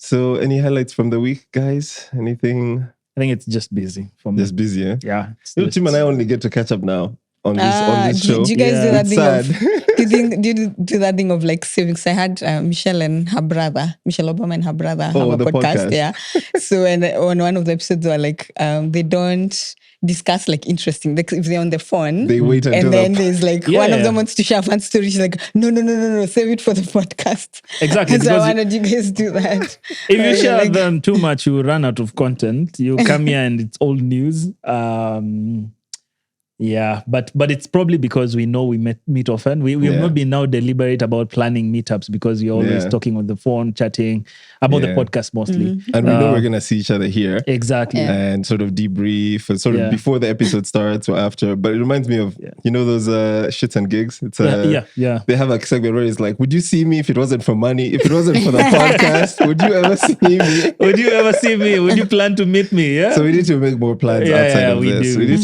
So, any highlights from the week, guys? Anything? I think it's just busy for me. Just busy, eh? Yeah. Tim and I only get to catch up now on this show. Do you guys do that It's thing sad. of? Do you do that thing of like savings? I had Michelle and her brother, Michelle Obama and her brother, have a the podcast. Yeah. So and on one of the episodes, they were like, they don't discuss like interesting. Like if they're on the phone, They wait until and then there's like one of them wants to share a fun story. She's like, no, save it for the podcast. Exactly. So why don't you guys do that? If you share them too much, you run out of content. You come here and it's old news. Yeah, but it's probably because we know we meet often. We have not been now deliberate about planning meetups because we're always talking on the phone, chatting about the podcast mostly. And we know we're going to see each other here. Exactly. And sort of debrief, and sort of before the episode starts or after. But it reminds me of, you know, those shits and gigs? It's They have a segment where it's like, would you see me if it wasn't for money? If it wasn't for the podcast, would you ever see me? Would you ever see me? Would you plan to meet me? Yeah. So we need to make more plans outside of this. Do. We need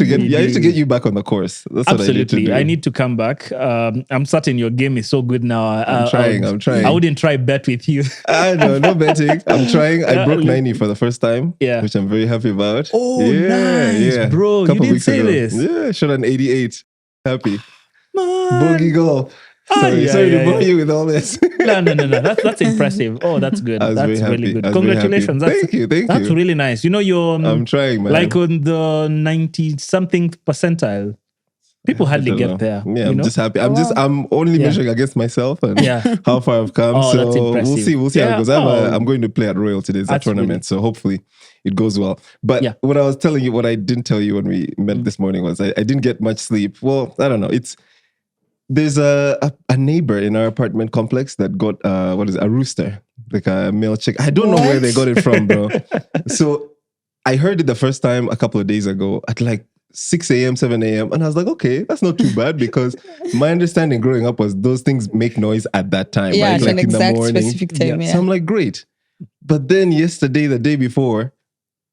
to get you back on the course. That's Absolutely. what I need to come back. I'm certain your game is so good now. I'm trying. I wouldn't try bet with you. I know, no betting. I'm trying. I broke 90 for the first time, which I'm very happy about. Oh, nice, bro. You didn't say this. Yeah, shot an 88. Happy. Man. Bogey goal. Sorry to bore you with all this. No. That's impressive. Oh, that's good. That's really good. Congratulations. Thank you. That's really nice. You know, you're I'm trying, man. Like on the 90-something percentile. People hardly get there. Yeah, I'm just happy. I'm only measuring against myself and how far I've come. Oh, so that's impressive. we'll see how it goes. I'm going to play at Royal today. It's a tournament, so hopefully it goes well. But what I was telling you, what I didn't tell you when we met this morning was I didn't get much sleep. Well, I don't know. There's a neighbor in our apartment complex that got a rooster, like a male chick. I don't know where they got it from, bro. So I heard it the first time a couple of days ago at like 6 a.m., 7 a.m. And I was like, okay, that's not too bad because my understanding growing up was those things make noise at that time, right? Like in the morning. Specific time, So I'm like, great. But then yesterday, the day before,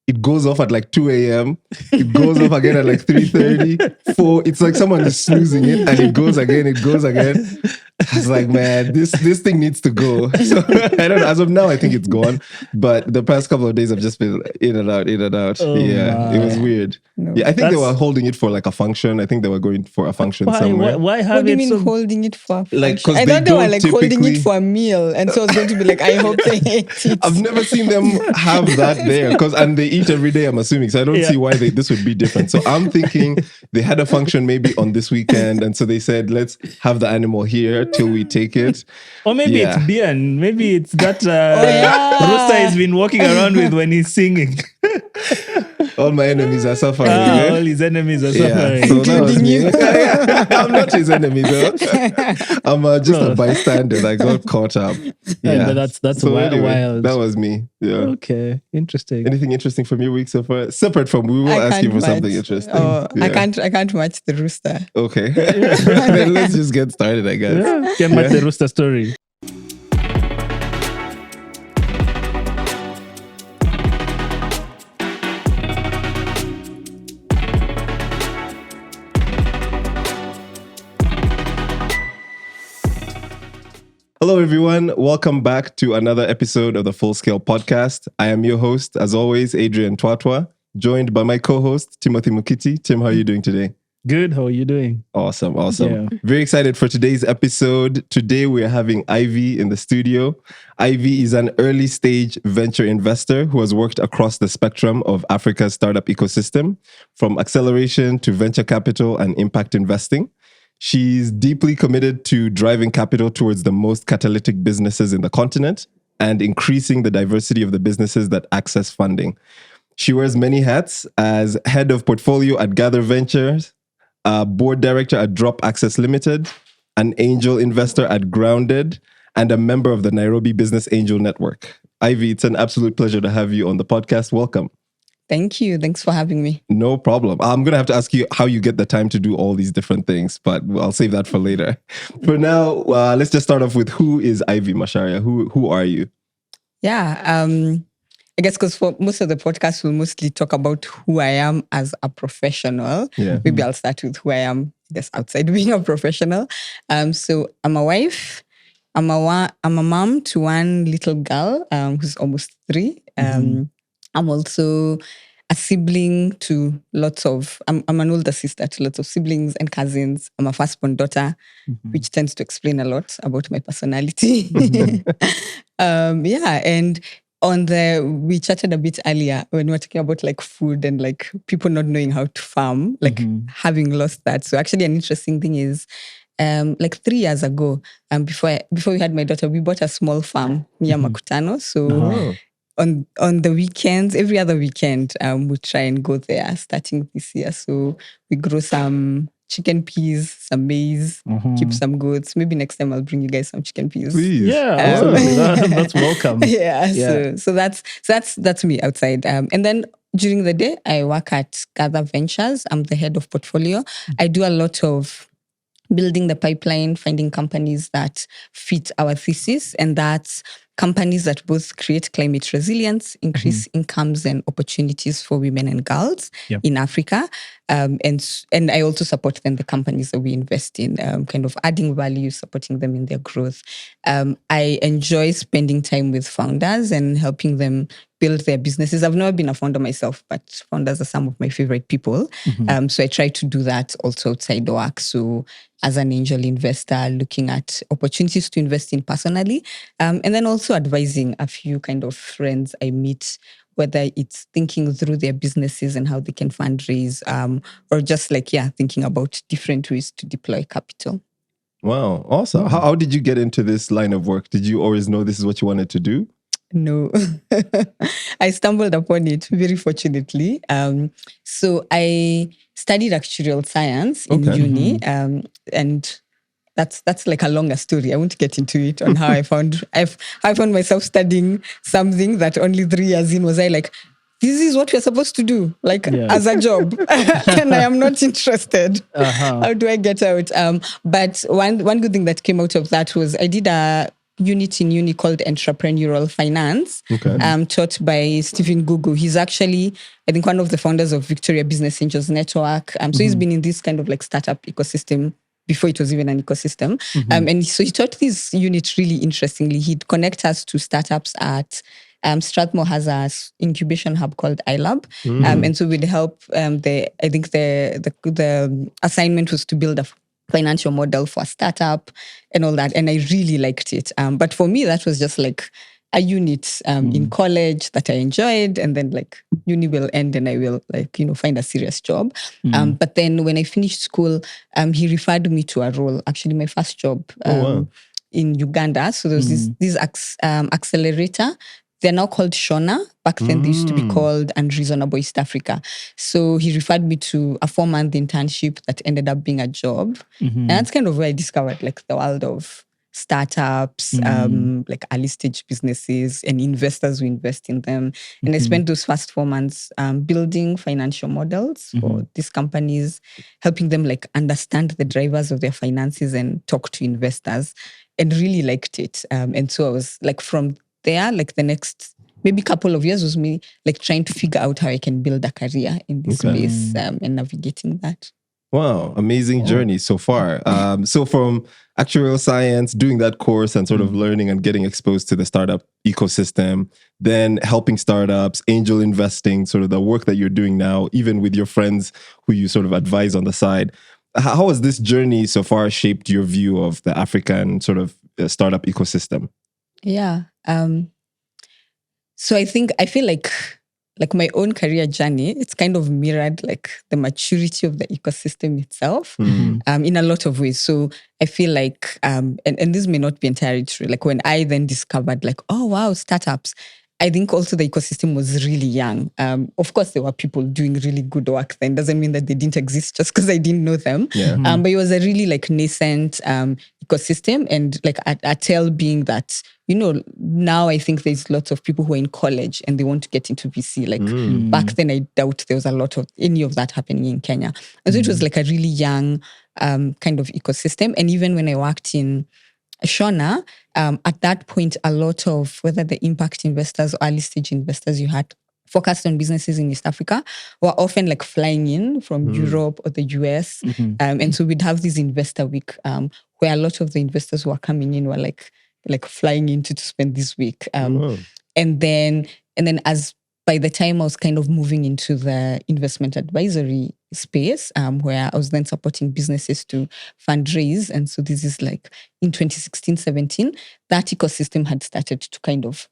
it goes off at like 2 a.m. It goes off again at like 3:30, 4. It's like someone is snoozing it and it goes again. I was like, man, this thing needs to go. So I don't know. As of now, I think it's gone. But the past couple of days, I've just been in and out. Oh, it was weird. No. Yeah, I think they were holding it for like a function. I think they were going for a function somewhere. Why have what do you it mean holding it for a function? Like, I thought they were like holding it for a meal. And so I was going to be like, I hope they ate it. I've never seen them have that there and they eat every day, I'm assuming. So I don't see why this would be different. So I'm thinking they had a function maybe on this weekend. And so they said, let's have the animal here till we take it. Or maybe it's Bien. Maybe it's that rooster he's been walking around with when he's singing. All my enemies are suffering. All his enemies are suffering. So that was me. I'm not his enemy though. I'm just a bystander. I got caught up. Yeah, but that's so wild. Anyway, that was me. Yeah. Okay. Interesting. Anything interesting from your week so far? Separate from, we will ask you for something interesting. I can't match the rooster. Okay. Then let's just get started, I guess. Yeah. Can't match the rooster story. Hello, everyone. Welcome back to another episode of the Full Scale Podcast. I am your host, as always, Adrian Twatwa, joined by my co-host, Timothy Mukiti. Tim, how are you doing today? Good. How are you doing? Awesome. Yeah. Very excited for today's episode. Today, we're having Ivy in the studio. Ivy is an early stage venture investor who has worked across the spectrum of Africa's startup ecosystem, from acceleration to venture capital and impact investing. She's deeply committed to driving capital towards the most catalytic businesses in the continent and increasing the diversity of the businesses that access funding. She wears many hats as head of portfolio at Gather Ventures, a board director at Drop Access Limited, an angel investor at Grounded, and a member of the Nairobi Business Angel Network. Ivy, it's an absolute pleasure to have you on the podcast. Welcome. Thank you. Thanks for having me. No problem. I'm going to have to ask you how you get the time to do all these different things, but I'll save that for later. For now, let's just start off with who is Ivy Macharia? Who are you? Yeah, I guess because for most of the podcast, we'll mostly talk about who I am as a professional. Yeah. Maybe I'll start with who I am, I guess, outside being a professional. So I'm a wife I'm a mom to one little girl who's almost 3. I'm also a sibling to lots of, I'm an older sister to lots of siblings and cousins. I'm a firstborn daughter, which tends to explain a lot about my personality. And we chatted a bit earlier when we were talking about like food and like people not knowing how to farm, like having lost that. So actually an interesting thing is, like 3 years ago, before we had my daughter, we bought a small farm near Makutano. So on the weekends, every other weekend, we try and go there starting this year. So we grow some chicken peas, some maize, keep some goats. Maybe next time I'll bring you guys some chicken peas. Please. Yeah, absolutely. That's welcome. So that's me outside. And then during the day, I work at Gather Ventures. I'm the head of portfolio. I do a lot of building the pipeline, finding companies that fit our thesis, and that's companies that both create climate resilience, increase incomes and opportunities for women and girls in Africa. And I also support then the companies that we invest in, kind of adding value, supporting them in their growth. I enjoy spending time with founders and helping them build their businesses. I've never been a founder myself, but founders are some of my favorite people. So I try to do that also outside work. So as an angel investor, looking at opportunities to invest in personally, and then also advising a few kind of friends I meet, whether it's thinking through their businesses and how they can fundraise, or just like, thinking about different ways to deploy capital. Wow, awesome. How did you get into this line of work? Did you always know this is what you wanted to do? No, I stumbled upon it very fortunately. So I studied actuarial science in uni, and that's like a longer story. I won't get into it on how I found myself studying something that only 3 years in was I like, this is what we're supposed to do, like as a job, and I am not interested. How do I get out? But one good thing that came out of that was I did a unit in uni called entrepreneurial finance, taught by Stephen Gugu. He's actually, I think, one of the founders of Victoria Business Angels Network. So he's been in this kind of like startup ecosystem before it was even an ecosystem. And so he taught this unit really interestingly. He'd connect us to startups at Strathmore has an incubation hub called iLab. And so we'd help, the assignment was to build a financial model for a startup and all that. And I really liked it. But for me, that was just like a unit in college that I enjoyed. And then like uni will end and I will like, find a serious job. But then when I finished school, he referred me to a role, actually my first job in Uganda. So there was this accelerator. They're now called Shona. Back then, they used to be called Unreasonable East Africa. So he referred me to a 4-month internship that ended up being a job. And that's kind of where I discovered like the world of startups, like early stage businesses and investors who invest in them. And I spent those first 4 months building financial models for these companies, helping them like understand the drivers of their finances and talk to investors, and really liked it. And so I was like, from there, like the next maybe couple of years was me like trying to figure out how I can build a career in this space and navigating that. Wow, amazing journey so far. So from actuarial science, doing that course and sort of learning and getting exposed to the startup ecosystem, then helping startups, angel investing, sort of the work that you're doing now, even with your friends who you sort of advise on the side. How has this journey so far shaped your view of the African sort of startup ecosystem? Yeah. So I feel like my own career journey, it's kind of mirrored like the maturity of the ecosystem itself in a lot of ways. So I feel like, and this may not be entirely true, like when I then discovered like, oh wow, startups, I think also the ecosystem was really young. Of course, there were people doing really good work then. Doesn't mean that they didn't exist just because I didn't know them. But it was a really like nascent ecosystem, and like a tale being that, now I think there's lots of people who are in college and they want to get into VC. Like back then, I doubt there was a lot of any of that happening in Kenya. And so it was like a really young kind of ecosystem. And even when I worked in Shona, at that point, a lot of whether the impact investors or early stage investors you had focused on businesses in East Africa were often like flying in from Europe or the US. And so we'd have this investor week where a lot of the investors who are coming in were like flying into to spend this week. And then as by the time I was kind of moving into the investment advisory space, where I was then supporting businesses to fundraise. And so this is like in 2016, 17, that ecosystem had started to kind of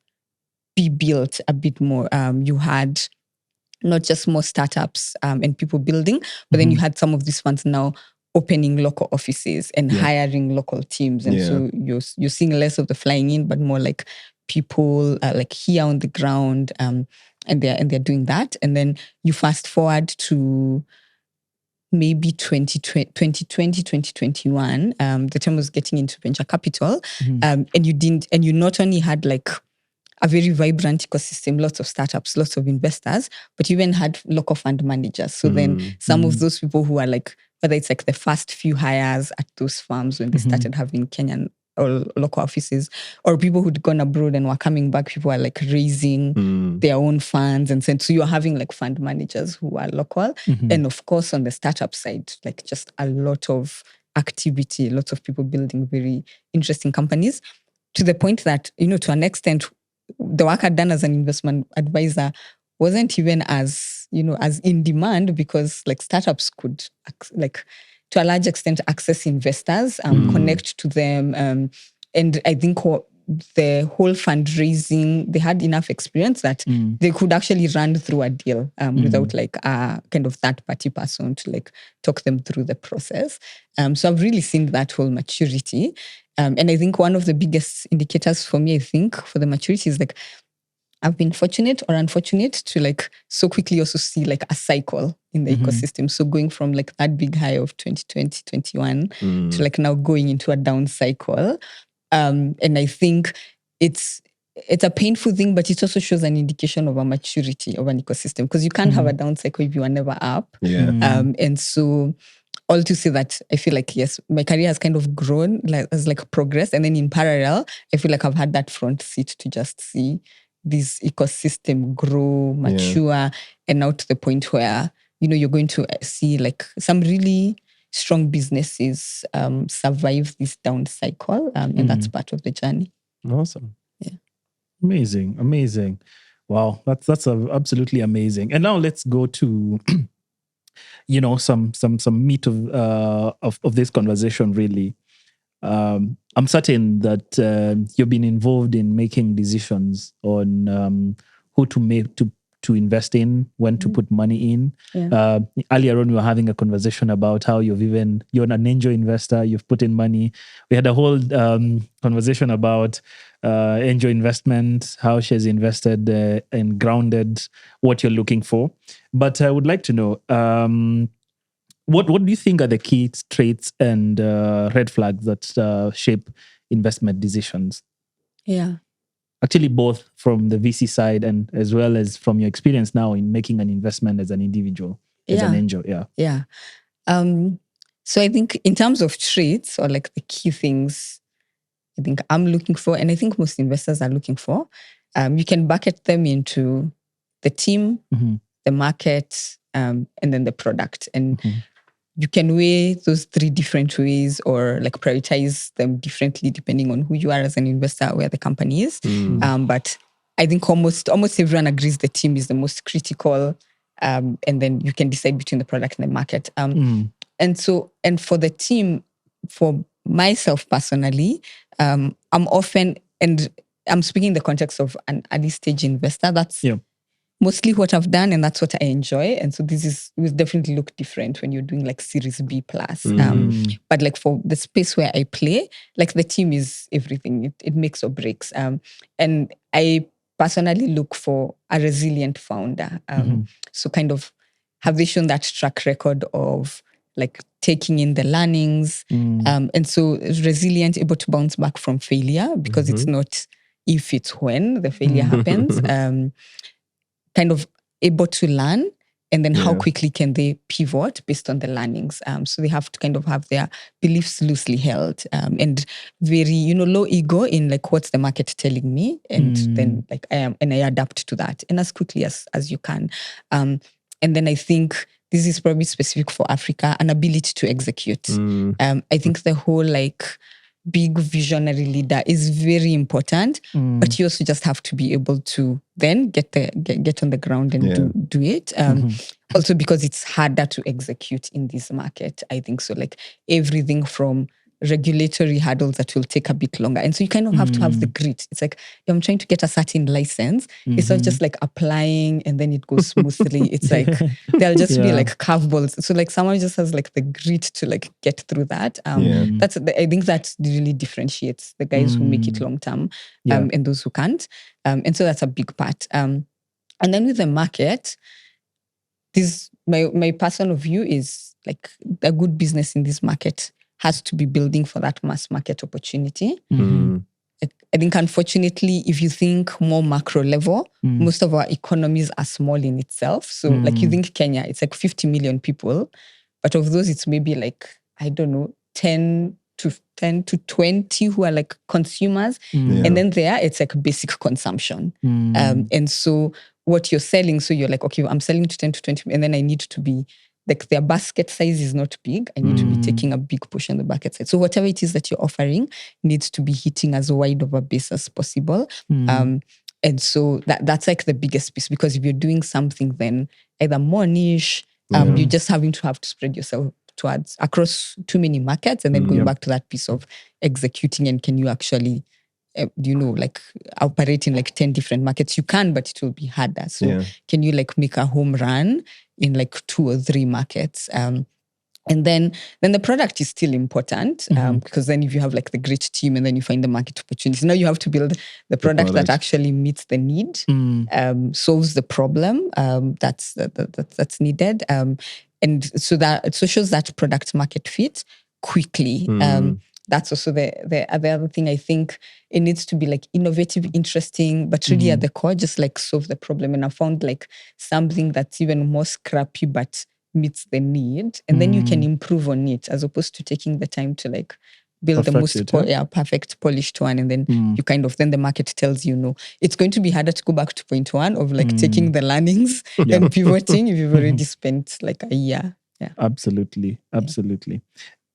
be built a bit more. You had not just more startups and people building, but then you had some of these funds now opening local offices and hiring local teams. And so you're seeing less of the flying in, but more like people like here on the ground, and they're doing that. And then you fast forward to maybe 2020, 2021, the time I was getting into venture capital, and you not only had like a very vibrant ecosystem, lots of startups, lots of investors, but you even had local fund managers. So then some of those people who are like, whether it's like the first few hires at those firms when they started having Kenyan or local offices, or people who'd gone abroad and were coming back, people are like raising their own funds. And so you're having like fund managers who are local. And of course, on the startup side, like just a lot of activity, lots of people building very interesting companies, to the point that, to an extent, the work I'd done as an investment advisor wasn't even as in demand, because like startups could like to a large extent access investors, connect to them. And I think the whole fundraising, they had enough experience that they could actually run through a deal without like a kind of third-party person to like talk them through the process. So I've really seen that whole maturity. And I think one of the biggest indicators for me, I think, for the maturity is like, I've been fortunate or unfortunate to like so quickly also see like a cycle in the ecosystem. So going from like that big high of 2020, 21 to like now going into a down cycle. And I think it's a painful thing, but it also shows an indication of a maturity of an ecosystem, because you can't have a down cycle if you are never up. And so all to say that I feel like, yes, my career has kind of grown, like has like progressed. And then in parallel, I feel like I've had that front seat to just see this ecosystem grow, mature, and now to the point where, you're going to see like some really strong businesses survive this down cycle. And that's part of the journey. Awesome. Yeah. Amazing. Wow. That's absolutely amazing. And now let's go to, some meat of this conversation, really. I'm certain that you've been involved in making decisions on who to invest in, when to put money in. Earlier on, we were having a conversation about how you're an angel investor, you've put in money. We had a whole conversation about angel investment, how she has invested and grounded what you're looking for. But I would like to know, what do you think are the key traits and red flags that shape investment decisions? Yeah. Actually, both from the VC side and as well as from your experience now in making an investment as an individual, as an angel. Yeah. So I think in terms of traits or like the key things I think I'm looking for, and I think most investors are looking for, you can bucket them into the team, the market, and then the product. And you can weigh those three different ways or like prioritize them differently depending on who you are as an investor, where the company is. But I think almost everyone agrees the team is the most critical. And then you can decide between the product and the market. And for the team, for myself personally, I'm often, and I'm speaking in the context of an early stage investor, that's mostly what I've done, and that's what I enjoy. And so this will definitely look different when you're doing like Series B plus. But like for the space where I play, like the team is everything. It makes or breaks. And I personally look for a resilient founder. So kind of have they shown that track record of like taking in the learnings. And so resilient, able to bounce back from failure, because it's not if, it's when the failure happens. Kind of able to learn, and then how quickly can they pivot based on the learnings. So they have to kind of have their beliefs loosely held, and very, low ego in like, what's the market telling me? And then like I adapt to that, and as quickly as you can. And then I think this is probably specific for Africa, an ability to execute. I think the whole like big visionary leader is very important, but you also just have to be able to then get on the ground and do it. Also because it's harder to execute in this market, I think so. Like everything from regulatory hurdles that will take a bit longer. And so you kind of have to have the grit. It's like, I'm trying to get a certain license. It's not just like applying and then it goes smoothly. It's like, there'll just be like curveballs. So like someone just has like the grit to like get through that. I think that really differentiates the guys who make it long-term and those who can't. And so that's a big part. And then with the market, my personal view is like a good business in this market has to be building for that mass market opportunity. I think, unfortunately, if you think more macro level, most of our economies are small in itself. So like you think Kenya, it's like 50 million people, but of those, it's maybe like, I don't know, 10 to 20 who are like consumers. And then it's like basic consumption. And so what you're selling, so you're like, okay, I'm selling to 10 to 20, and then I need to be like their basket size is not big. I need to be taking a big push on the basket size. So whatever it is that you're offering needs to be hitting as wide of a base as possible. And so that's like the biggest piece, because if you're doing something then either more niche, you're just having to spread yourself towards across too many markets, and then going back to that piece of executing, and can you actually like operate in like 10 different markets? You can, but it will be harder. So can you like make a home run in like 2 or 3 markets? And then the product is still important, because then if you have like the great team and then you find the market opportunities, now you have to build the product that actually meets the need, solves the problem that's needed, and so shows that product market fit quickly. That's also the other thing. I think it needs to be like innovative, interesting, but really at the core, just like solve the problem. And I found like something that's even more scrappy, but meets the need. And then you can improve on it, as opposed to taking the time to like build the most perfect polished one. And then you kind of, then the market tells you, no, it's going to be harder to go back to point one of like taking the learnings and pivoting if you've already spent like a year. Yeah, absolutely.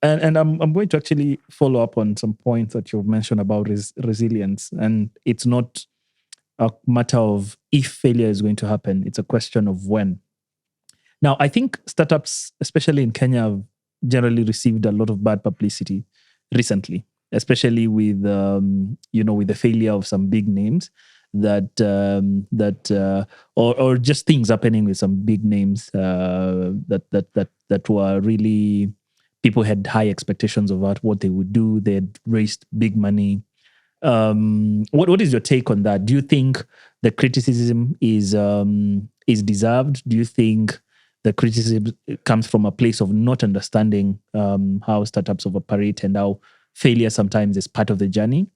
And I'm going to actually follow up on some points that you've mentioned about resilience. And it's not a matter of if failure is going to happen. It's a question of when. Now, I think startups, especially in Kenya, have generally received a lot of bad publicity recently, especially with with the failure of some big names or just things happening with some big names that were really, people had high expectations about what they would do. They had raised big money. What is your take on that? Do you think the criticism is deserved? Do you think the criticism comes from a place of not understanding how startups operate and how failure sometimes is part of the journey?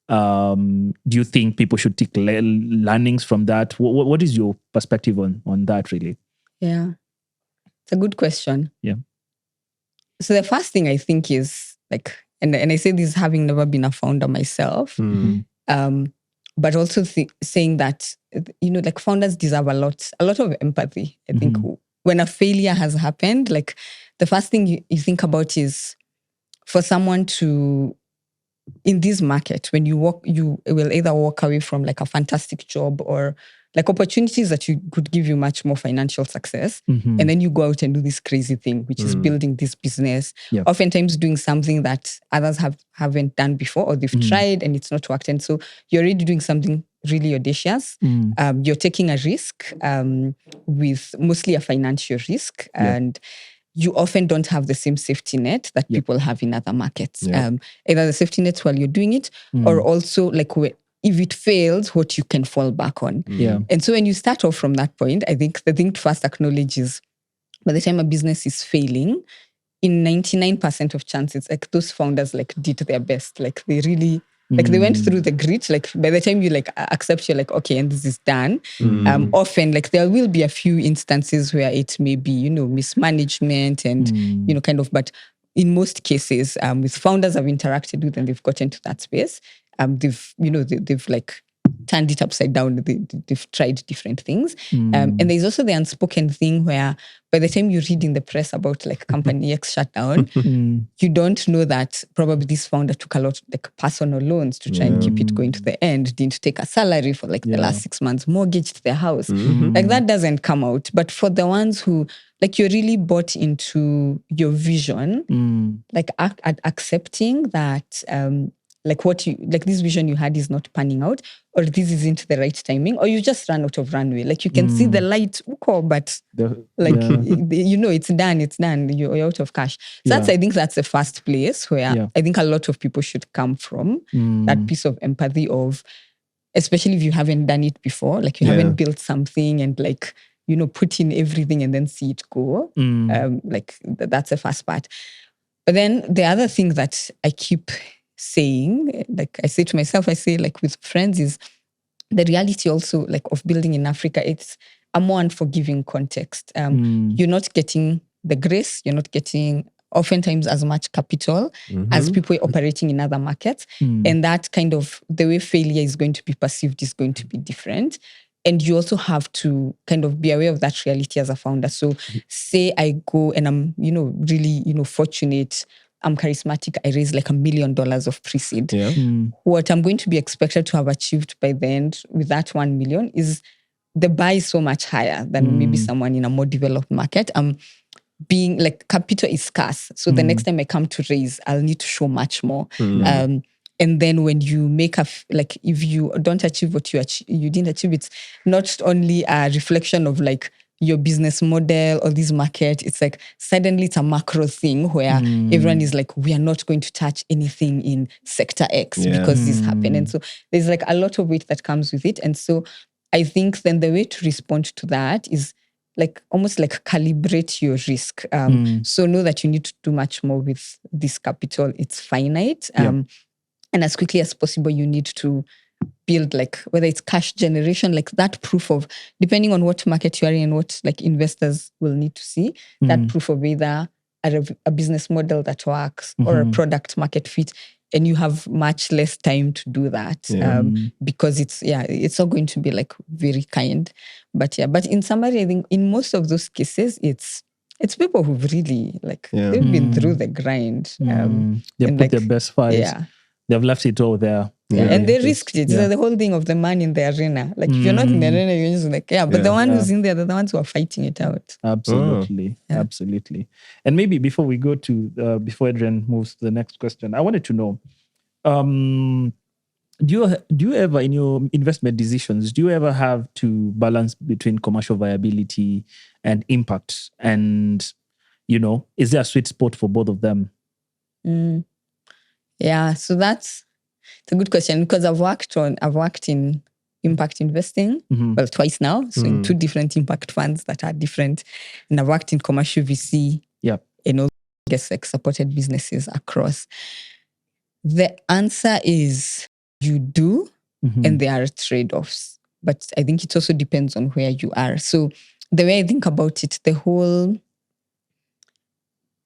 Do you think people should take learnings from that? What is your perspective on that, really? Yeah, it's a good question. Yeah. So the first thing I think is like, and I say this having never been a founder myself, but also saying that, like founders deserve a lot of empathy. I think when a failure has happened, like the first thing you think about is for someone to, in this market, when you will either walk away from like a fantastic job or like opportunities that you could give you much more financial success. And then you go out and do this crazy thing, which is building this business, oftentimes doing something that others haven't done before, or they've tried and it's not worked. And so you're already doing something really audacious. You're taking a risk with mostly a financial risk. And you often don't have the same safety net that people have in other markets. Either the safety net while you're doing it, or also like if it fails, what you can fall back on. And so when you start off from that point, I think the thing to first acknowledge is by the time a business is failing, in 99% of chances, like those founders like did their best. Like they really, like they went through the grit. Like by the time you like accept, you're like, okay, and this is done. Often like there will be a few instances where it may be, mismanagement and, kind of, but in most cases, with founders I've interacted with and they've gotten to that space, they've like turned it upside down. They've tried different things. And there's also the unspoken thing where by the time you read in the press about like company X shutdown, you don't know that probably this founder took a lot like personal loans to try and keep it going to the end, didn't take a salary for like the last 6 months, mortgaged their house. Like that doesn't come out. But for the ones who like you're really bought into your vision, like accepting that like what you like this vision you had is not panning out, or this isn't the right timing, or you just run out of runway. Like you can see the light, but you know it's done. You're out of cash. So I think that's the first place where I think a lot of people should come from, that piece of empathy of, especially if you haven't done it before, like you haven't built something and like, you know, put in everything and then see it go. Like that's the first part. But then the other thing that I keep saying, like I say to myself, I say like with friends, is the reality also like of building in Africa. It's a more unforgiving context. You're not getting the grace, you're not getting oftentimes as much capital as people operating in other markets. And that kind of the way failure is going to be perceived is going to be different. And you also have to kind of be aware of that reality as a founder. So say I go and I'm, you know, really, you know, fortunate, I'm charismatic, I raise like $1 million of pre-seed. What I'm going to be expected to have achieved by the end with that 1 million is the buy is so much higher than maybe someone in a more developed market. Being like capital is scarce. So the next time I come to raise, I'll need to show much more. And then when you make like if you don't achieve what you didn't achieve, it's not only a reflection of like your business model or this market. It's like suddenly it's a macro thing where everyone is like, we are not going to touch anything in sector X because this happened. And so there's like a lot of weight that comes with it. And so I think then the way to respond to that is like almost like calibrate your risk. So know that you need to do much more with this capital. It's finite. And as quickly as possible, you need to build like, whether it's cash generation, like that proof of, depending on what market you are in and what like investors will need to see, that proof of either a business model that works or a product market fit. And you have much less time to do that because it's not going to be like very kind. But in summary, I think in most of those cases, it's people who've really like, they've been through the grind. They put like, their best fights. They've left it all there. And they risked it. So the whole thing of the man in the arena. Like if you're not in the arena, you're just like, but the one who's in there, they're the ones who are fighting it out. Absolutely. Absolutely. And maybe before we go to, before Adrian moves to the next question, I wanted to know, do you ever, in your investment decisions, do you ever have to balance between commercial viability and impact? And, you know, is there a sweet spot for both of them? Yeah, so it's a good question because I've worked in impact investing, well, twice now. So in 2 different impact funds that are different. And I've worked in commercial VC and also, I guess, like supported businesses across. The answer is you do, and there are trade-offs. But I think it also depends on where you are. So the way I think about it, the whole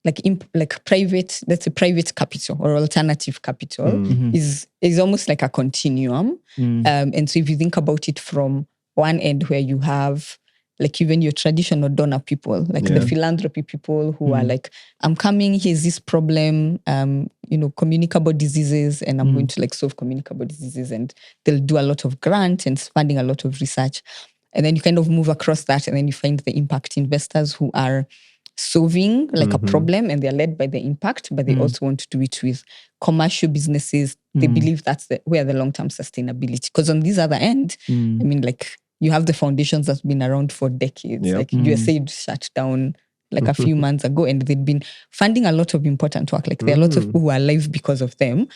like private, that's a private capital or alternative capital is almost like a continuum. And so if you think about it from one end where you have like even your traditional donor people, like the philanthropy people who are like, I'm coming, here's this problem, you know, communicable diseases, and I'm going to like solve communicable diseases, and they'll do a lot of grant and funding a lot of research. And then you kind of move across that, and then you find the impact investors who are solving like a problem, and they're led by the impact, but they also want to do it with commercial businesses. They believe that's where the long-term sustainability, because on this other end, I mean, like you have the foundations that's been around for decades. Like USAID shut down like a few months ago, and they'd been funding a lot of important work. Like there are lots of people who are alive because of them,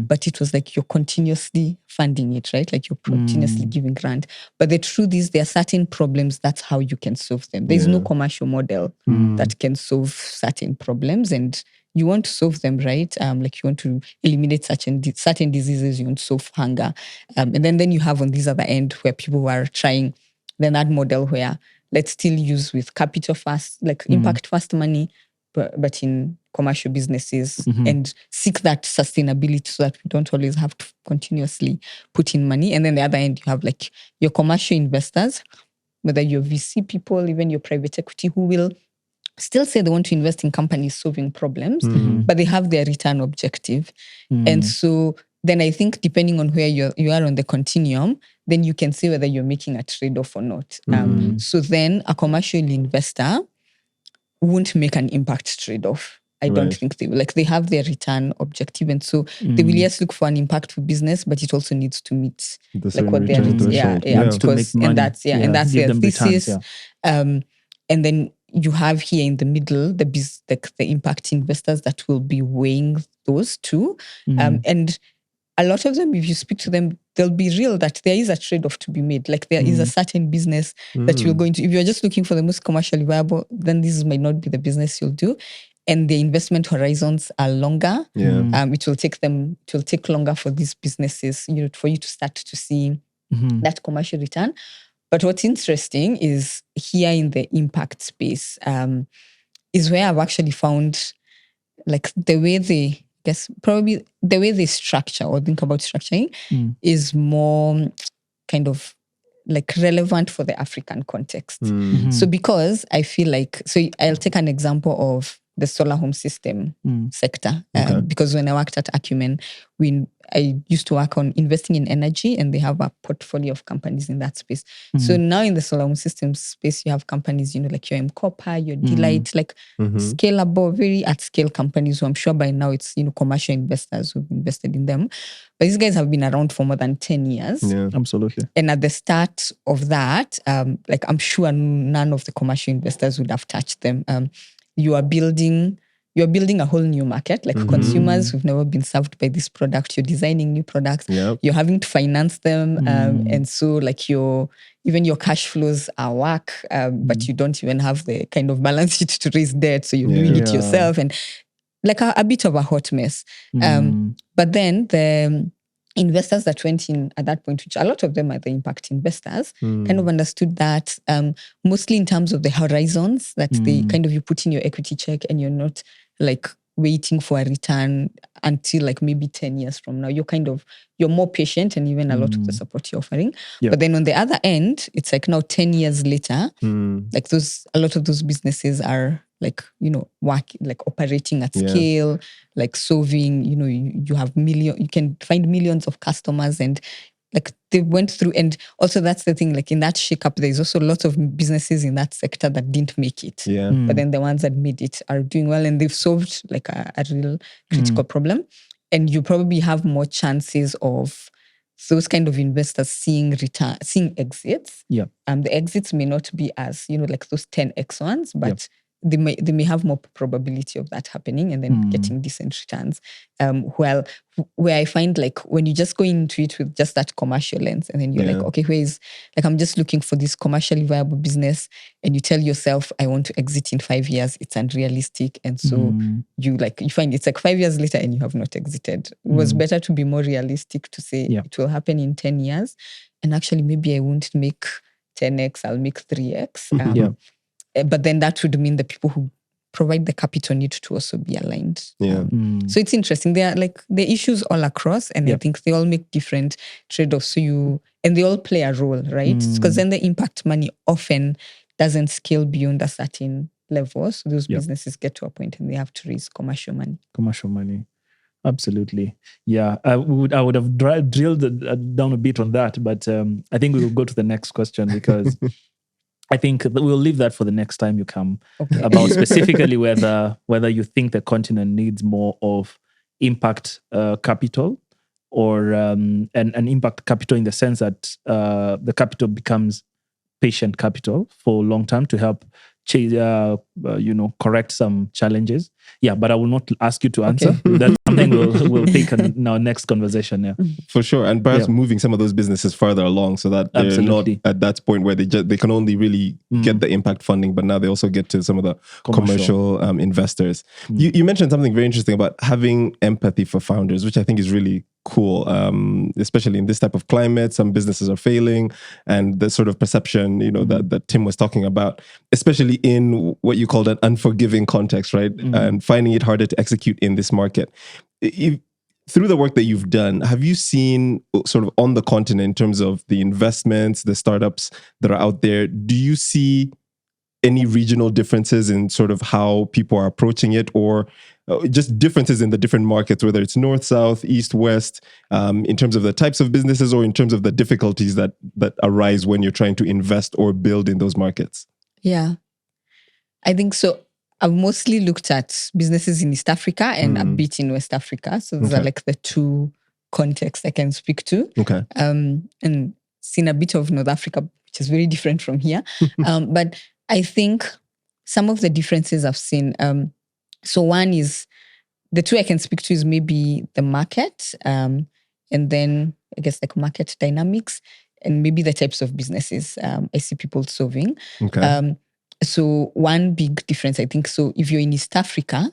but it was like you're continuously funding it, right? Like you're continuously giving grant. But the truth is there are certain problems, that's how you can solve them. There's no commercial model that can solve certain problems, and you want to solve them, right? Like you want to eliminate certain diseases, you want to solve hunger. And then you have on this other end where people are trying then that model where let's still use with capital first, like impact first money, but in commercial businesses and seek that sustainability so that we don't always have to continuously put in money. And then the other end, you have like your commercial investors, whether your VC people, even your private equity, who will still say they want to invest in companies solving problems, but they have their return objective. And so then I think depending on where you are on the continuum, then you can see whether you're making a trade-off or not. So then a commercial investor won't make an impact trade-off. I don't think they will. Like, they have their return objective, and so they will just look for an impactful business, but it also needs to meet like what they're because and that's and that's their thesis. And then you have here in the middle the impact investors that will be weighing those two, and a lot of them, if you speak to them, they'll be real that there is a trade-off to be made. Like, there is a certain business that you're going to, if you're just looking for the most commercially viable, then this might not be the business you'll do. And the investment horizons are longer. It will take longer for these businesses, for you to start to see that commercial return. But what's interesting is here in the impact space, is where I've actually found like the way they structure or think about structuring is more kind of like relevant for the African context. So because I feel like, so I'll take an example of the solar home system sector. Because when I worked at Acumen, I used to work on investing in energy, and they have a portfolio of companies in that space. So now in the solar home system space, you have companies, like your Copper, your Delight, like scalable, very at scale companies who I'm sure by now it's, commercial investors who've invested in them. But these guys have been around for more than 10 years. Yeah, absolutely. And at the start of that, like I'm sure none of the commercial investors would have touched them. You're building a whole new market, like consumers who've never been served by this product. You're designing new products. You're having to finance them. And so like even your cash flows are whack, but you don't even have the kind of balance sheet to raise debt. So you're doing it yourself, and like a bit of a hot mess. But then the investors that went in at that point, which a lot of them are the impact investors, kind of understood that mostly in terms of the horizons that they kind of, you put in your equity check and you're not like waiting for a return until like maybe 10 years from now. You're more patient, and even a lot of the support you're offering. But then on the other end, it's like now 10 years later, like a lot of those businesses are like, like operating at scale, like solving, you have you can find millions of customers, and like they went through. And also that's the thing, like in that shakeup, there's also lots of businesses in that sector that didn't make it. But then the ones that made it are doing well, and they've solved like a real critical problem. And you probably have more chances of those kind of investors seeing exits. The exits may not be as, like those 10x ones, but they may have more probability of that happening and then getting decent returns. Well, where I find like when you just go into it with just that commercial lens, and then you're like, okay, I'm just looking for this commercially viable business, and you tell yourself, I want to exit in 5 years. It's unrealistic. And so you find it's like 5 years later and you have not exited. It was better to be more realistic, to say it will happen in 10 years. And actually maybe I won't make 10x, I'll make 3x. But then that would mean the people who provide the capital need to also be aligned. So it's interesting. There are like the issues all across, and I think they all make different trade-offs. And they all play a role, right? Because then the impact money often doesn't scale beyond a certain level. So those businesses get to a point and they have to raise commercial money. Absolutely. Yeah. I would have drilled down a bit on that, but I think we will go to the next question, because I think we'll leave that for the next time you come, about specifically whether you think the continent needs more of impact capital, or an impact capital in the sense that the capital becomes patient capital for long term to help correct some challenges. Yeah, but I will not ask you to answer. That's something we'll take in our next conversation. Yeah, for sure. And perhaps moving some of those businesses further along, so that they're not at that point where they can only really get the impact funding, but now they also get to some of the commercial investors. You mentioned something very interesting about having empathy for founders, which I think is really cool, especially in this type of climate. Some businesses are failing, and the sort of perception, that Tim was talking about, especially in what you called an unforgiving context, right? And finding it harder to execute in this market. Through the work that you've done, have you seen sort of on the continent in terms of the investments, the startups that are out there, do you see any regional differences in sort of how people are approaching it, or just differences in the different markets, whether it's north, south, east, west, in terms of the types of businesses or in terms of the difficulties that arise when you're trying to invest or build in those markets? Yeah, I think so. I've mostly looked at businesses in East Africa and a bit in West Africa. So those are like the two contexts I can speak to. Okay. And seen a bit of North Africa, which is very different from here. But I think some of the differences I've seen, so one is, the two I can speak to is maybe the market, and then I guess like market dynamics, and maybe the types of businesses I see people solving. Okay. So one big difference, I think, so if you're in East Africa,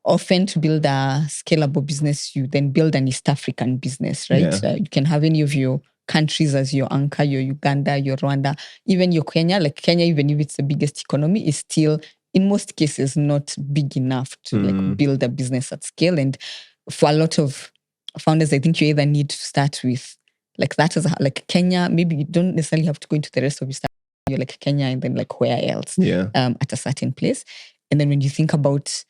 often to build a scalable business, you then build an East African business, right? Yeah. You can have any of your countries as your anchor, your Uganda, your Rwanda, even your Kenya. Like Kenya, even if it's the biggest economy, is still, in most cases, not big enough to like build a business at scale. And for a lot of founders, I think you either need to start with like that as like Kenya. Maybe you don't necessarily have to go into the rest of East Africa. You're like Kenya and then like where else? Yeah. At a certain place. And then when you think about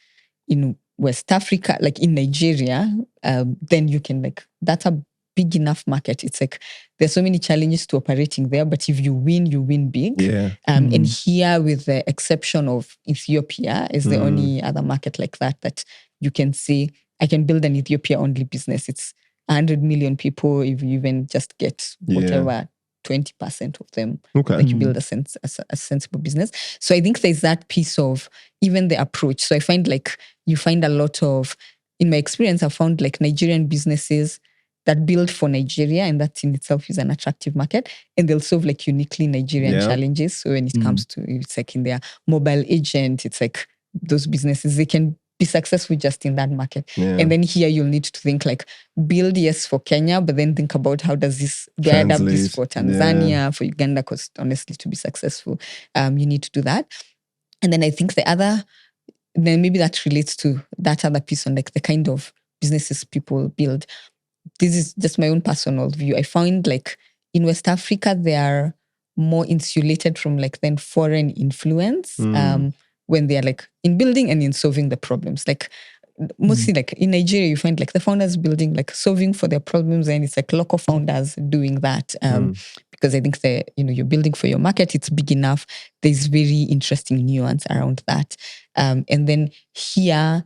in West Africa, like in Nigeria, then you can like, that's a big enough market. It's like there's so many challenges to operating there, but if you win big. Yeah. And here, with the exception of Ethiopia, is the only other market like that you can say, I can build an Ethiopia only business. It's 100 million people. If you even just get whatever 20% of them, like you build a sensible business. So I think there's that piece of even the approach. So I find like you find a lot of, in my experience, I found like Nigerian businesses that build for Nigeria, and that in itself is an attractive market, and they'll solve like uniquely Nigerian challenges. So when it comes to, it's like in their mobile agent, it's like those businesses, they can be successful just in that market. Yeah. And then here you'll need to think like, build yes for Kenya, but then think about how does this, do I adapt this for Tanzania, for Uganda? Because honestly, to be successful, you need to do that. And then I think the other, then maybe that relates to that other piece on like the kind of businesses people build. This is just my own personal view. I find like in West Africa, they are more insulated from like then foreign influence when they are like in building and in solving the problems. Like mostly like in Nigeria, you find like the founders building, like solving for their problems, and it's like local founders doing that. Because I think you're building for your market, it's big enough. There's very interesting nuance around that. And then here,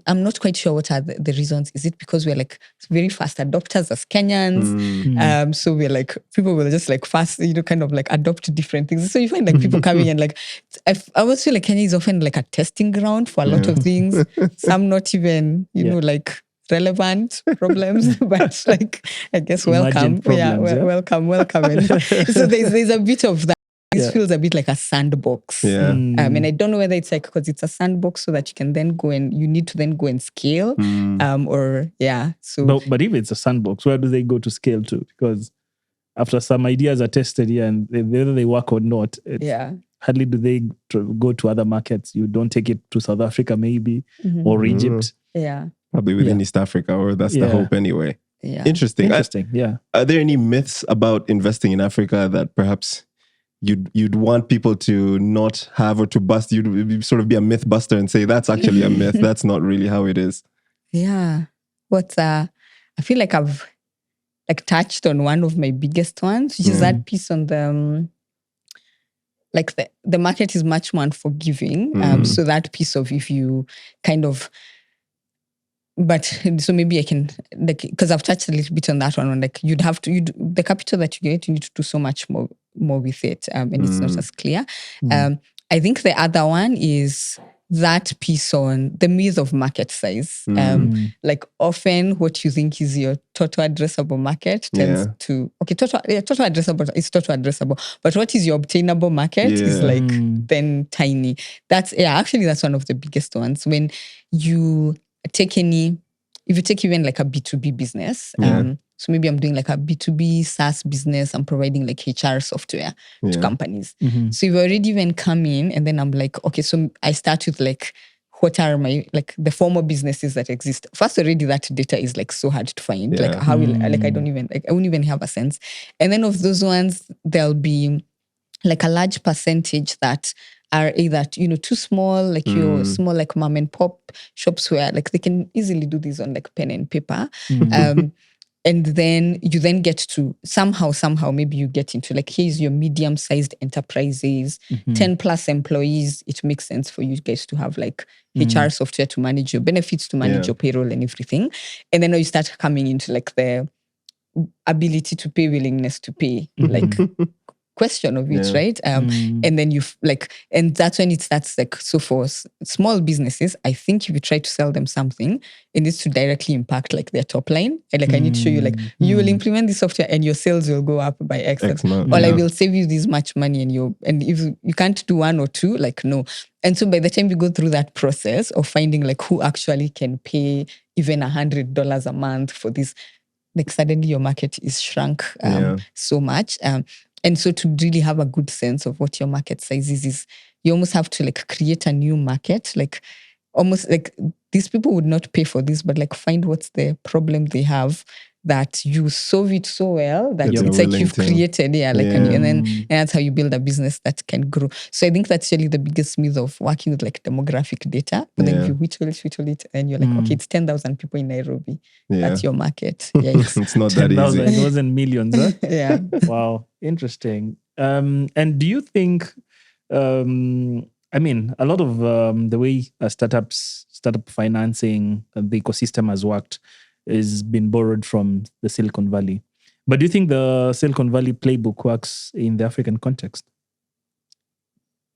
I'm not quite sure what are the reasons. Is it because we're like very fast adopters as Kenyans? So we're like, people will just like fast, kind of like adopt different things. So you find like people coming and like, I always feel like Kenya is often like a testing ground for a lot of things. Some not even, like relevant problems, but like, I guess welcome. Welcome. And so there's a bit of that. This feels a bit like a sandbox. And I don't know whether it's like because it's a sandbox so that you can then go and you need to then go and scale. So but if it's a sandbox, where do they go to scale to? Because after some ideas are tested here and whether they work or not, hardly do they go to other markets. You don't take it to South Africa maybe or Egypt. Probably within East Africa, or that's the hope anyway. Interesting. Are there any myths about investing in Africa that perhaps you'd want people to not have or to bust? You'd sort of be a myth buster and say that's actually a myth. That's not really how it is. I feel like I've like touched on one of my biggest ones, which is that piece on the like the market is much more unforgiving. So that piece of if you kind of, but so maybe I can like, because I've touched a little bit on that one. Like you'd have to, the capital that you get, you need to do so much more with it, and it's not as clear. I think the other one is that piece on the myth of market size. Like often what you think is your total addressable market tends to, total addressable is total addressable, but what is your obtainable market is like then tiny. That's one of the biggest ones. When you take any if you take even like a B2B business, so maybe I'm doing like a B2B SaaS business, I'm providing like HR software to companies. So you've already even come in, and then I'm like, okay, so I start with like, what are my, like the former businesses that exist? First, already that data is like so hard to find. Like how will, like I don't even, like I won't even have a sense. And then of those ones, there'll be like a large percentage that are either, too small, like your small like mom and pop shops where like they can easily do this on like pen and paper. And then you then get to somehow maybe you get into like, here's your medium-sized enterprises, 10 plus employees. It makes sense for you guys to have like HR software to manage your benefits, to manage your payroll and everything. And then you start coming into like the ability to pay, willingness to pay, like question of it, right? And then and that's when it starts like, so for small businesses, I think if you try to sell them something, it needs to directly impact like their top line. And like I need to show you like, you will implement this software and your sales will go up by X amount. Or I will save you this much money, and if you can't do one or two, like no. And so by the time you go through that process of finding like who actually can pay even $100 a month for this, like suddenly your market is shrunk so much. And so to really have a good sense of what your market size is you almost have to like create a new market, like almost like these people would not pay for this, but like find what's the problem they have, that you solve it so well that it's like you've created, and that's how you build a business that can grow. So I think that's really the biggest myth of working with like demographic data. But then if you whittle it, and you're like, okay, it's 10,000 people in Nairobi. That's your market. It's not that easy. It wasn't millions, huh? Yeah. Wow, interesting. And do you think, I mean, a lot of the way startup financing, the ecosystem has worked is been borrowed from the Silicon Valley. But do you think the Silicon Valley playbook works in the African context?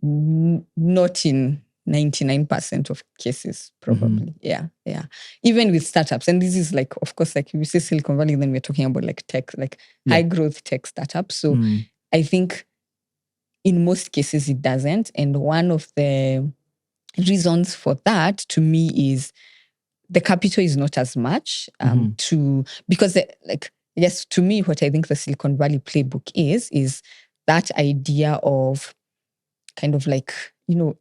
Not in 99% of cases, probably. Yeah. Even with startups. And this is like, of course, like if you say Silicon Valley, then we're talking about like tech, like high growth tech startups. So I think in most cases it doesn't. And one of the reasons for that to me is the capital is not as much because to me, what I think the Silicon Valley playbook is that idea of kind of like,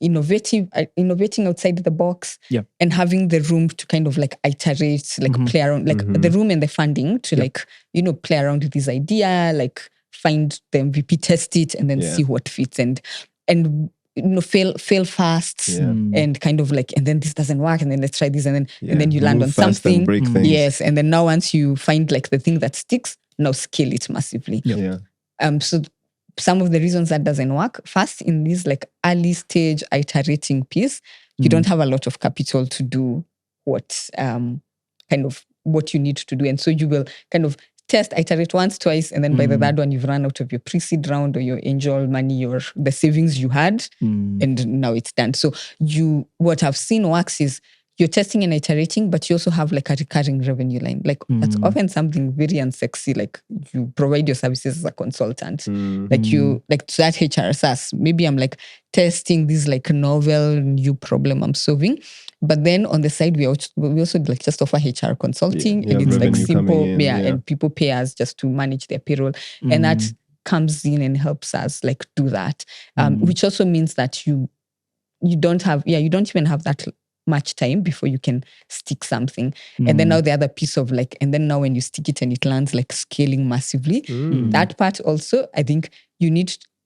innovating outside the box and having the room to kind of like iterate, like play around, like the room and the funding to like, play around with this idea, like find the MVP, test it, and then see what fits and fail fast and kind of like, and then this doesn't work, and then let's try this, and then you land on something. And break things. Yes, and then now once you find like the thing that sticks, now scale it massively. So some of the reasons that doesn't work, first in this like early stage iterating piece, you don't have a lot of capital to do what what you need to do, and so you will kind of test, iterate once, twice, and then by the third one, you've run out of your pre-seed round or your angel money or the savings you had, and now it's done. So what I've seen works is you're testing and iterating, but you also have like a recurring revenue line. Like that's often something very unsexy. Like you provide your services as a consultant. Like so that HR SaaS, maybe I'm like testing this like novel new problem I'm solving. But then on the side, we also like just offer HR consulting, and it's like simple, and people pay us just to manage their payroll, and that comes in and helps us like do that, which also means that you don't even have that much time before you can stick something. And then now the other piece of like, and then now when you stick it and it lands, like scaling massively, that part also, I think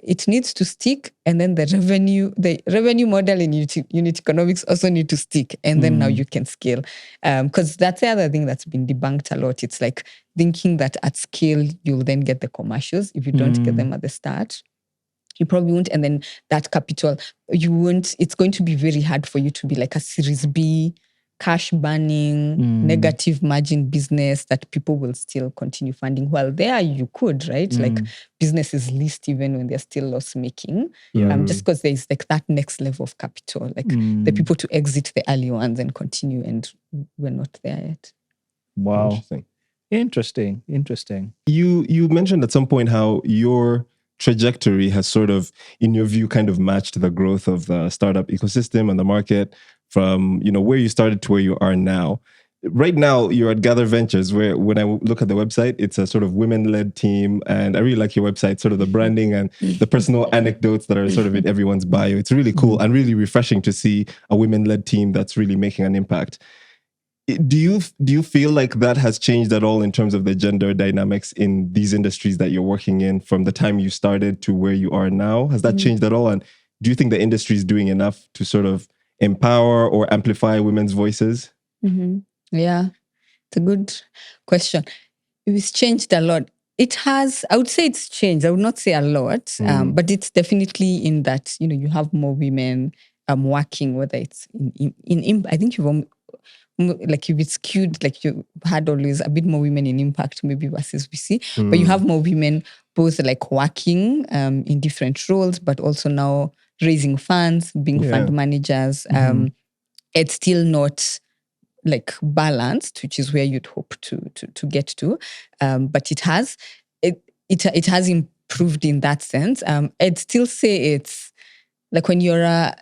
it needs to stick, and then the revenue model in unit economics also need to stick, and then now you can scale. Because that's the other thing that's been debunked a lot. It's like thinking that at scale you'll then get the commercials. If you don't get them at the start, you probably won't. And then that capital, you won't. It's going to be very hard for you to be like a Series B, cash burning, negative margin business that people will still continue funding. Well, there you could, right? Like businesses list even when they're still loss making, just because there's like that next level of capital, like the people to exit the early ones and continue, and we're not there yet. Wow. Interesting. You mentioned at some point how your trajectory has sort of, in your view, kind of matched the growth of the startup ecosystem and the market from, where you started to where you are now. right now you're at Gather Ventures, where when I look at the website, it's a sort of women-led team, and I really like your website, sort of the branding and the personal anecdotes that are sort of in everyone's bio. It's really cool and really refreshing to see a women-led team that's really making an impact. Do you feel like that has changed at all in terms of the gender dynamics in these industries that you're working in from the time you started to where you are now? Has that changed at all? And do you think the industry is doing enough to sort of empower or amplify women's voices? Yeah, it's a good question. It's changed a lot. It has, I would say it's changed. I would not say a lot, but it's definitely in that, you have more women working, whether it's in I think you've skewed, like you had always a bit more women in impact maybe versus VC, but you have more women both like working in different roles, but also now raising funds, being fund managers. It's still not like balanced, which is where you'd hope to get to, but it has improved in that sense. I'd still say it's like when you're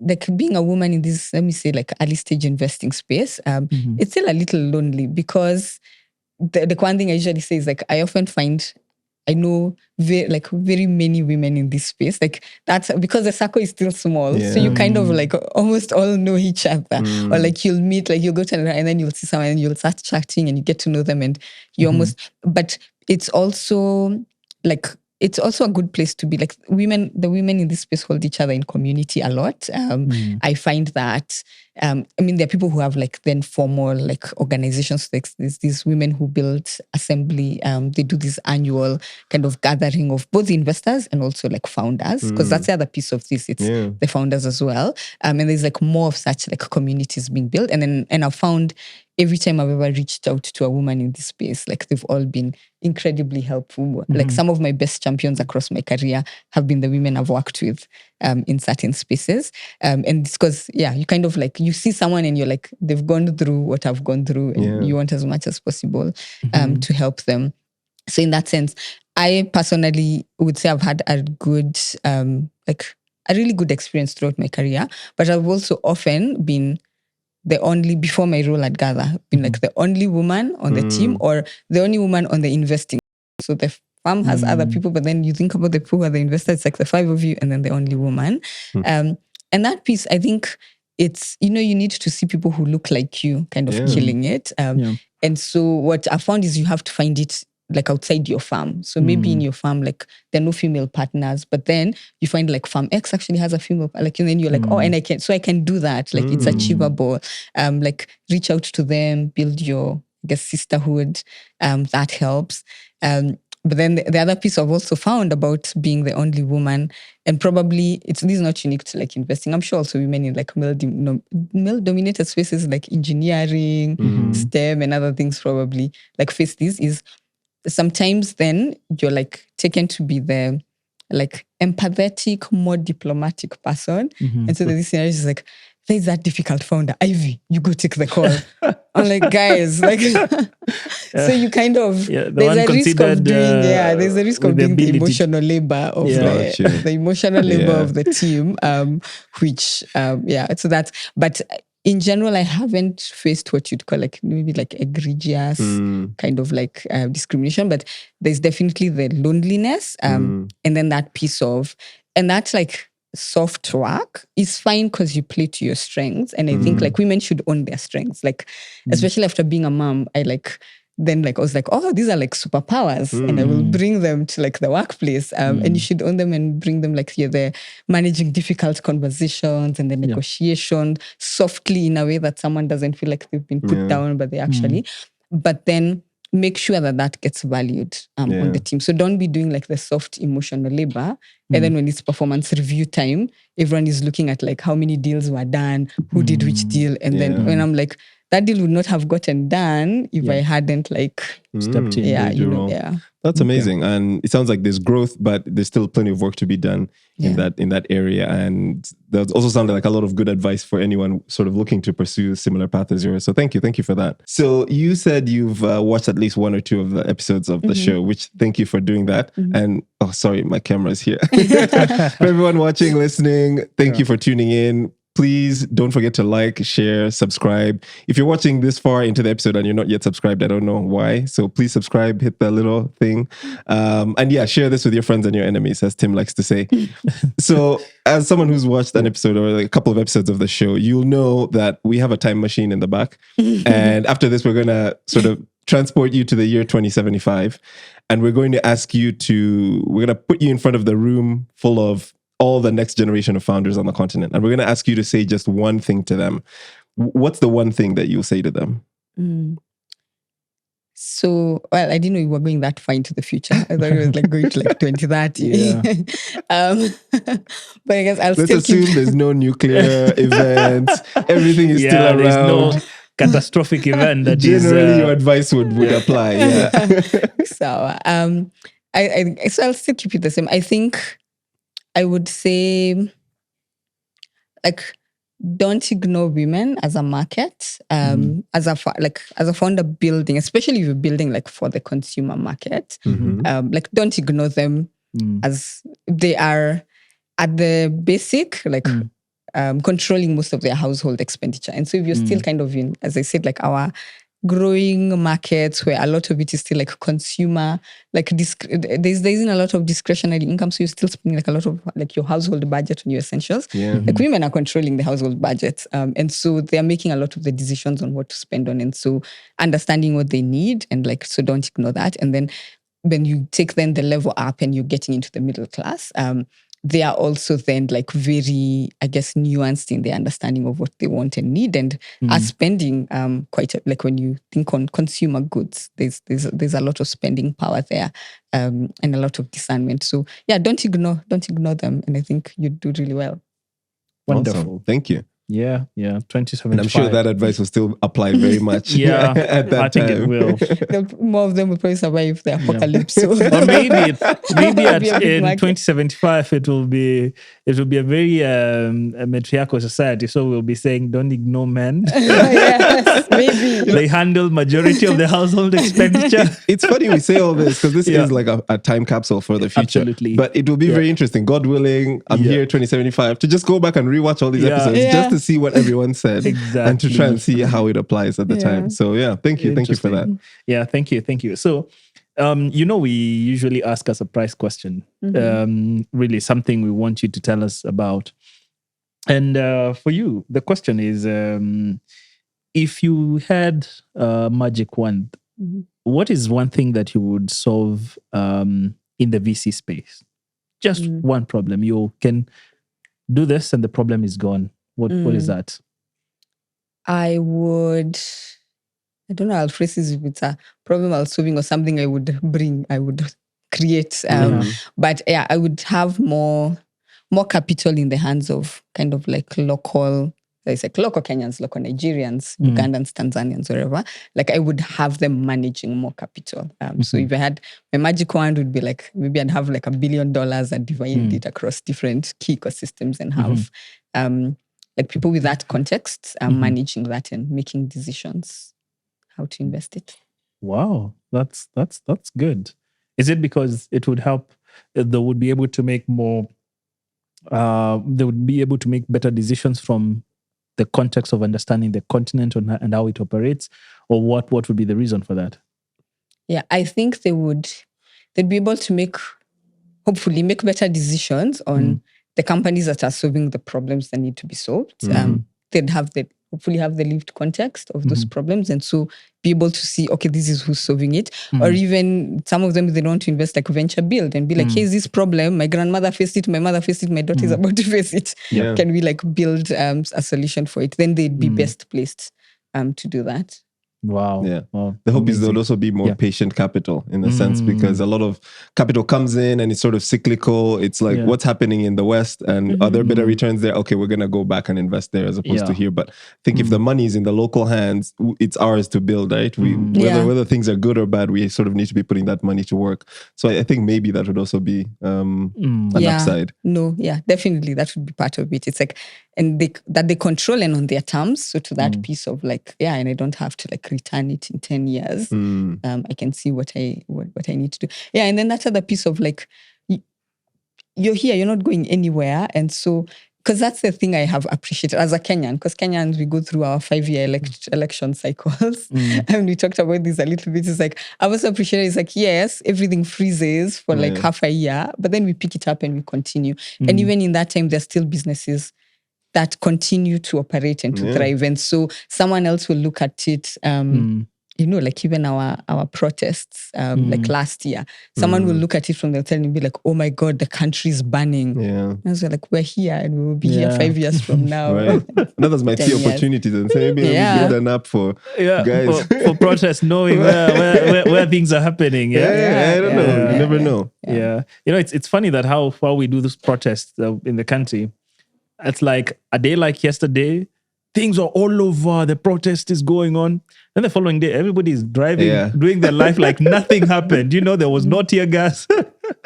like being a woman in this, let me say, like early stage investing space, it's still a little lonely, because the one thing I usually say is like I often find I know very many women in this space. Like that's because the circle is still small. So you kind of like almost all know each other. Or like you'll meet, like you'll go to another and then you'll see someone and you'll start chatting and you get to know them and you almost, but it's also like, it's also a good place to be. Like the women in this space hold each other in community a lot. I find that, I mean, there are people who have like then formal like organizations. Like there's these women who build assembly. They do this annual kind of gathering of both investors and also like founders, because that's the other piece of this. It's the founders as well. And there's like more of such like communities being built. And I've found every time I've ever reached out to a woman in this space, like they've all been incredibly helpful. Like some of my best champions across my career have been the women I've worked with in certain spaces. And it's because, you kind of like, you see someone and you're like, they've gone through what I've gone through and you want as much as possible to help them. So in that sense, I personally would say I've had a good, like a really good experience throughout my career, but I've also often been before my role at Gather, been like the only woman on the team or the only woman on the investing. So the firm has other people, but then you think about the people who are the investors, it's like the 5 of you and then the only woman. And that piece, I think it's, you need to see people who look like you kind of killing it. And so what I found is you have to find it like outside your farm. So maybe in your farm, like there are no female partners, but then you find like farm X actually has a female, like, and then you're like, and I can do that. Like it's achievable. Like reach out to them, build your, I guess, sisterhood. That helps. But then the other piece I've also found about being the only woman, and probably this is not unique to like investing. I'm sure also women in like male-dominated spaces like engineering, STEM and other things probably like face this is sometimes then you're like taken to be the like empathetic, more diplomatic person. And so this scenario is like, there's that difficult founder, Ivy, you go take the call. I'm like, guys, like, so you kind of, there's a risk of doing, there's a risk of doing the emotional labor of the emotional labor of the team, which, so that's, but in general, I haven't faced what you'd call like maybe like egregious kind of like discrimination, but there's definitely the loneliness and then that piece of, and that's like soft work is fine because you play to your strengths. And I think like women should own their strengths. Like, especially after being a mom, I was like, oh, these are like superpowers and I will bring them to like the workplace. And you should own them and bring them like they're managing difficult conversations and the negotiation softly in a way that someone doesn't feel like they've been put down, but they actually, but then make sure that gets valued on the team. So don't be doing like the soft emotional labor. And then when it's performance review time, everyone is looking at like how many deals were done, who did which deal. And then when I'm like, that deal would not have gotten done if I hadn't like stepped in. That's amazing. And it sounds like there's growth, but there's still plenty of work to be done in that area. And that also sounded like a lot of good advice for anyone sort of looking to pursue a similar path as yours. So thank you for that. So you said you've watched at least 1 or 2 of the episodes of the show, which thank you for doing that. And sorry, my camera is here. For everyone watching, listening, thank you for tuning in. Please don't forget to like, share, subscribe. If you're watching this far into the episode and you're not yet subscribed, I don't know why. So please subscribe, hit the little thing. And yeah, share this with your friends and your enemies, as Tim likes to say. So as someone who's watched an episode or like a couple of episodes of the show, you'll know that we have a time machine in the back. And after this, we're going to sort of transport you to the year 2075. And we're going to ask you we're going to put you in front of the room full of all the next generation of founders on the continent. And we're going to ask you to say just one thing to them. What's the one thing that you'll say to them? So, well, I didn't know you were going that far into the future. I thought it was like going to like 2030. Yeah. But I guess I'll Let's still assume keep... there's no nuclear events. Everything is still around. There's no catastrophic event that Generally, your advice would apply. Yeah. So, so I'll still keep it the same. I think I would say, like, don't ignore women as a market, as a founder building, especially if you're building like for the consumer market. Like, don't ignore them as they are at the basic, like controlling most of their household expenditure. And so if you're still kind of in, as I said, like our growing markets where a lot of it is still like consumer, like there isn't a lot of discretionary income, so you're still spending like a lot of like your household budget on your essentials. Like women are controlling the household budget, and so they are making a lot of the decisions on what to spend on, and so understanding what they need, and like, so don't ignore that. And then when you take then the level up and you're getting into the middle class, they are also then like very, I guess, nuanced in their understanding of what they want and need, and are spending like when you think on consumer goods, there's a lot of spending power there, and a lot of discernment. So yeah, don't ignore them, and I think you do really well. Wonderful. Awesome. Thank you. Yeah, 2075. And I'm sure that advice will still apply very much. Yeah, at that I think time. it will. More of them will probably survive the apocalypse. So. Or maybe in market. 2075 it will be a very matriarchal society. So we'll be saying, don't ignore men. Yes, maybe. They handle majority of the household expenditure. It's funny we say all this because this is like a time capsule for the future. Absolutely. But it will be very interesting. God willing, I'm here 2075 to just go back and rewatch all these episodes just to see what everyone said and to try and see how it applies at the time. So yeah, thank you for that. Yeah, thank you. So, we usually ask a surprise question. Really something we want you to tell us about. And for you, the question is, if you had a magic wand, what is one thing that you would solve in the VC space? Just one problem. You can do this and the problem is gone. What is that? I don't know, I'll phrase this if it's a problem I was solving or something I would create. But yeah, I would have more capital in the hands of kind of like local Kenyans, local Nigerians, Ugandans, Tanzanians, wherever. Like I would have them managing more capital. So if I had, my magic wand would be like, maybe I'd have like $1 billion and divide it across different key ecosystems and have like people with that context managing that and making decisions how to invest it. Wow, that's good. Is it because it would help? They would be able to make more. They would be able to make better decisions from the context of understanding the continent and how it operates, or what would be the reason for that? Yeah, I think they'd be able to hopefully make better decisions on the companies that are solving the problems that need to be solved. They'd hopefully have the lived context of those problems, and so be able to see, okay, this is who's solving it. Or even some of them, they don't want to invest like venture build and be like, here's this problem. My grandmother faced it, my mother faced it, my daughter is about to face it. Yeah. Can we like build a solution for it? Then they'd be best placed to do that. Wow. Yeah. Wow. The hope is there'll also be more patient capital in a sense, because a lot of capital comes in and it's sort of cyclical. It's like what's happening in the West and are there better returns there? Okay, we're going to go back and invest there as opposed to here. But I think if the money is in the local hands, it's ours to build, right? Whether things are good or bad, we sort of need to be putting that money to work. So I think maybe that would also be an upside. No, yeah, definitely. That would be part of it. It's like, and they control and on their terms. So to that piece of like, and I don't have to like return it in 10 years. I can see what I need to do. Yeah, and then that other piece of like, you're here, you're not going anywhere. And so because that's the thing I have appreciated as a Kenyan, because Kenyans, we go through our 5-year election cycles. And we talked about this a little bit. It's like, I also appreciate it's like, yes, everything freezes for like half a year, but then we pick it up and we continue. And even in that time, there's still businesses that continue to operate and to thrive. And so someone else will look at it, like even our protests, like last year, someone will look at it from the outside and be like, oh my God, the country's burning. Yeah. And so like, we're here and we will be here 5 years from now. Right. And others might see 10 years. opportunities and say, maybe let me build an app for guys. For protests, knowing where things are happening. I don't know. You never know. Yeah. It's funny that how we do this protest in the country. It's like a day like yesterday, things are all over, the protest is going on. Then the following day, everybody is driving, doing their life like nothing happened. There was no tear gas.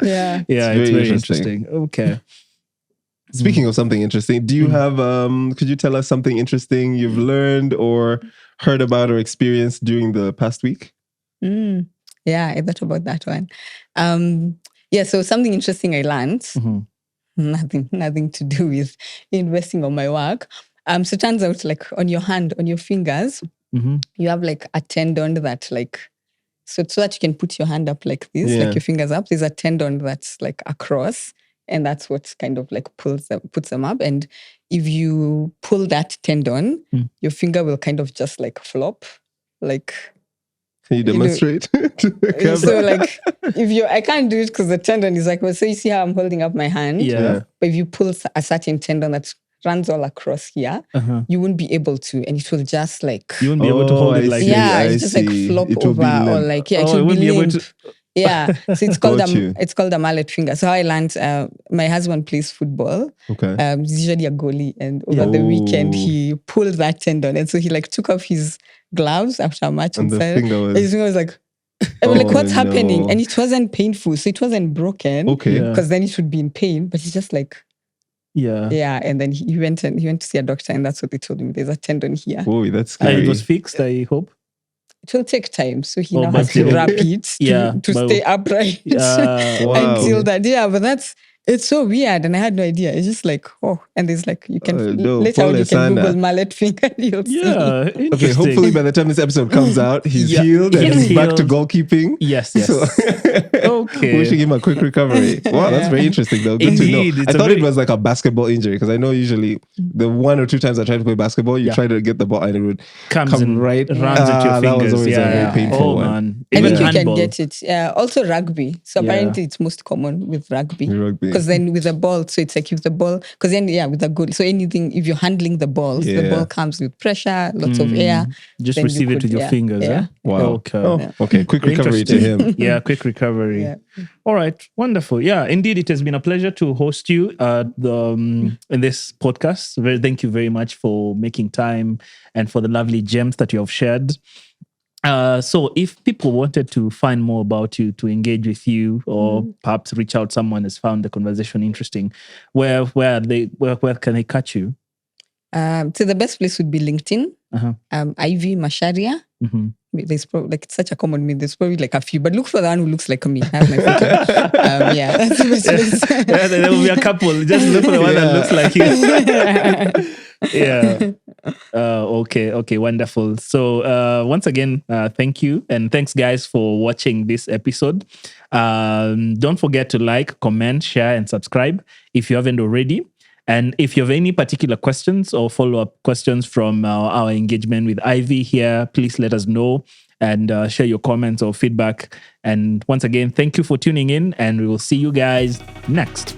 Yeah. It's very interesting. Okay. Speaking of something interesting, do you have, could you tell us something interesting you've learned or heard about or experienced during the past week? Yeah, I thought about that one. So something interesting I learned, nothing to do with investing on my work. So it turns out like on your hand, on your fingers, you have like a tendon that like, so that you can put your hand up like this, like your fingers up. There's a tendon that's like across, and that's what kind of like puts them up. And if you pull that tendon, your finger will kind of just like flop, like. Can you demonstrate to the camera? So like, I can't do it because the tendon is like, so you see how I'm holding up my hand? Yeah. But if you pull a certain tendon that runs all across here, you won't be able to, and it will just like... You won't be able to hold it like... it's just like flop over or like, it will be limp. Yeah, so it's called a mallet finger. So how I learned, my husband plays football. Okay. He's usually a goalie, and over the weekend he pulled that tendon, and so he like took off his gloves after a match and his finger was like, I'm like, what's happening? And it wasn't painful, so it wasn't broken. Okay. Because then it would be in pain, but it's just like, and then he went to see a doctor, and that's what they told him. There's a tendon here. Oh, that's scary. It was fixed, I hope. It will take time, so he now has to wrap it to stay upright until that. Yeah, but it's so weird, and I had no idea. It's just like, and there's like, you can later on you can Google mallet finger, you'll see. Okay, hopefully by the time this episode comes out, he's healed and he's back to goalkeeping. Yes. So, okay. Wishing him a quick recovery. Wow, that's very interesting though. Good to know. I thought it was like a basketball injury, because I know usually the 1 or 2 times I tried to play basketball, you try to get the ball and it would come right runs at your fingers. That was always a very painful one. Man. I think you can get it. Also rugby. So apparently it's most common with rugby. Because then with the ball, so it's like if the ball, because then with the goal, so anything, if you're handling the ball, the ball comes with pressure, lots of air. Just receive it with your fingers. Yeah. Wow. Okay. Quick recovery to him. Yeah, quick recovery. Yeah. All right. Wonderful. Yeah, indeed, it has been a pleasure to host you in this podcast. Thank you very much for making time and for the lovely gems that you have shared. So if people wanted to find more about you, to engage with you, or perhaps reach out, someone has found the conversation interesting, where can they catch you? So the best place would be LinkedIn. Ivy Macharia. There's probably like, it's such a common name. There's probably like a few, but look for the one who looks like me. I have my photo. That's the best place. There will be a couple. Just look for the one that looks like you. Okay, wonderful. So once again, thank you, and thanks guys for watching this episode. Don't forget to like, comment, share, and subscribe if you haven't already. And if you have any particular questions or follow-up questions from our engagement with Ivy here, please let us know and share your comments or feedback. And once again, thank you for tuning in, and we will see you guys next.